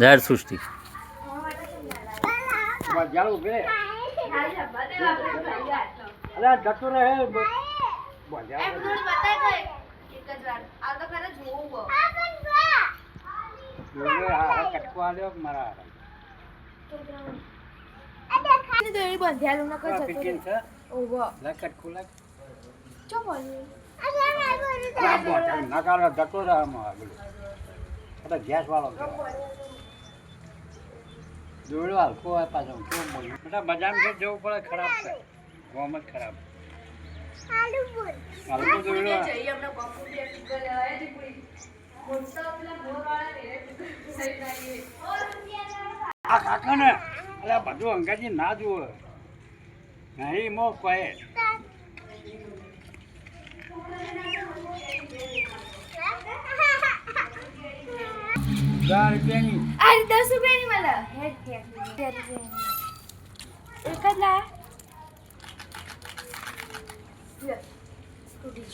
ઝાડ સૃષ્ટિ જાળું બે અરે જતો રહે કટકો આલ્યો મારા નકારો જતો રહે ગેસ વાળો દોડો હલકો હોય પાછો કેવું બોલ્યું બધા બજારમાં કે જવું પડે ખરાબ છે ગોમ જ ખરાબ હલકો દોડો આ કાકા ને અરે બધું અંગાજી ના જુઓ નહીં મો કહે 10 રૂપિયાની આ 10 રૂપિયાની મળે હેડ કે 10 રૂપિયાની એક જ લા લે સ્કૂટી